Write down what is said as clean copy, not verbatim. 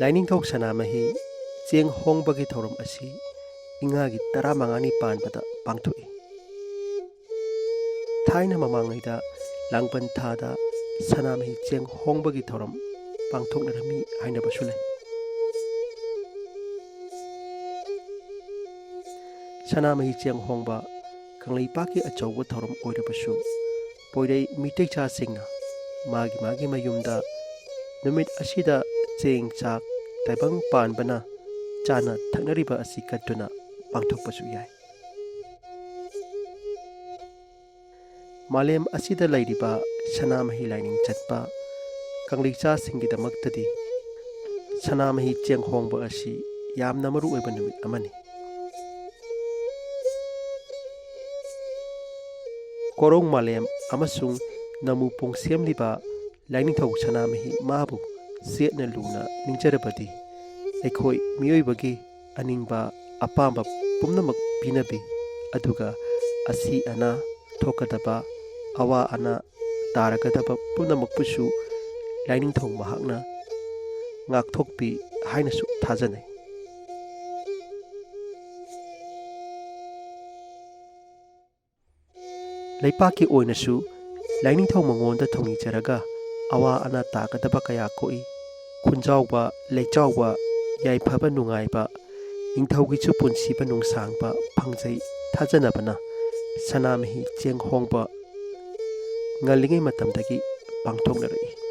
ꯂꯥꯏꯅꯤꯡꯊꯧ ꯁꯅꯥꯃꯍꯤ ꯆꯦꯡ ꯍꯣꯡꯕꯒꯤ ꯊꯧꯔꯝ ꯑꯁꯤ ꯏꯉꯥꯒꯤ 15ꯅꯤ ꯄꯥꯟꯕꯗ ꯄꯥꯡꯊꯣꯛꯏ꯫ ꯊꯥꯏꯅ ꯃꯃꯥꯡꯉꯩꯗ ꯂꯥꯡꯕꯟ ꯊꯥꯗ ꯁꯅꯥꯃꯍꯤ ꯆꯦꯡ ꯍꯣꯡꯕꯒꯤ ꯊꯧꯔꯝ ꯄꯥꯡꯊꯣꯛꯅꯔꯝꯃꯤ ꯍꯥꯏꯅꯕꯁꯨ ꯂꯩ꯫ ꯁꯅꯥꯃꯍꯤ ꯆꯦꯡ ꯍꯣꯡꯕ ꯀꯪꯂꯩꯄꯥꯛꯀꯤ ꯑꯆꯧꯕ ꯊꯧꯔꯝ ꯑꯣꯏꯔꯕꯁꯨ ꯄꯣꯏꯔꯩ ꯃꯤꯇꯩꯆꯥꯁꯤꯡꯅ ꯃꯥꯒꯤ ꯃꯌꯨꯝꯗ ꯅꯨꯃꯤꯠ ꯑꯁꯤꯗ ꯆꯦꯡ ꯆꯥꯛ ꯇꯥꯏꯕꯪ ꯄꯥꯟꯕꯅ ꯆꯥꯅ ꯊꯛꯅꯔꯤꯕ ꯑꯁꯤ ꯀꯠꯇꯨꯅ ꯄꯥꯡꯊꯣꯛꯄꯁꯨ ꯌꯥꯏ꯫ ꯃꯥꯂꯦꯝ ꯑꯁꯤꯗ ꯂꯩꯔꯤꯕ ꯁꯅꯥꯃꯍꯤ ꯂꯥꯏꯅꯤꯡ ꯆꯠꯄ ꯀꯪꯂꯩꯆꯥꯁꯤꯡꯒꯤꯗꯃꯛꯇꯗꯤ ꯁꯅꯥꯃꯍꯤ ꯆꯦꯡ ꯍꯣꯡꯕ ꯑꯁꯤ ꯌꯥꯝꯅ ꯃꯔꯨꯑꯣꯏꯕ ꯅꯨꯃꯤꯠ ꯑꯃꯅꯤ꯫ ꯀꯣꯔꯧ ꯃꯥꯂꯦꯝ ꯑꯃꯁꯨꯡ ꯅꯃꯨ ꯄꯣꯡꯁꯦꯝꯂꯤꯕ ꯂꯥꯏꯅꯤꯡꯊꯧ ꯁꯅꯥꯃꯍꯤ ꯃꯥꯕꯨ ꯆꯦꯠꯅ ꯂꯨꯅ ꯅꯤꯡꯖꯔꯕꯗꯤ ꯑꯩꯈꯣꯏ ꯃꯤꯑꯣꯏꯕꯒꯤ ꯑꯅꯤꯡꯕ ꯑꯄꯥꯝꯕ ꯄꯨꯝꯅꯃꯛ ꯄꯤꯅꯕꯤ, ꯑꯗꯨꯒ ꯑꯁꯤ ꯑꯅꯥ ꯊꯣꯛꯀꯗꯕ, ꯑꯋꯥ ꯑꯅꯥ ꯇꯥꯔꯒꯗꯕ ꯄꯨꯝꯅꯃꯛꯄꯨꯁꯨ ꯂꯥꯏꯅꯤꯡꯊꯧ ꯃꯍꯥꯛꯅ ꯉꯥꯛꯊꯣꯛꯄꯤ ꯍꯥꯏꯅꯁꯨ ꯊꯥꯖꯅꯩ꯫ ꯂꯩꯄꯥꯛꯀꯤ ꯑꯣꯏꯅꯁꯨ ꯂꯥꯏꯅꯤꯡꯊꯧ ꯃꯉꯣꯟꯗ ꯊꯧꯅꯤꯖꯔꯒ ꯑꯋꯥ ꯑꯅꯥ ꯇꯥꯒꯗꯕ ꯀꯌꯥ ꯀꯣꯛꯏ꯫ ꯈꯨꯟꯖꯥꯎꯕ, ꯂꯩꯆꯥꯎꯕ, ꯌꯥꯏꯐꯕ ꯅꯨꯡꯉꯥꯏꯕ, ꯅꯤꯡꯊꯧꯒꯤꯁꯨ ꯄꯨꯟꯁꯤꯕ ꯅꯨꯡꯁꯥꯡꯕ ꯐꯪꯖꯩ ꯊꯥꯖꯅꯕꯅ ꯁꯅꯥꯃꯍꯤ ꯆꯦꯡ ꯍꯣꯡꯕ ꯉꯜꯂꯤꯉꯩ ꯃꯇꯝꯗꯒꯤ ꯄꯥꯡꯊꯣꯛꯅꯔꯛꯏ꯫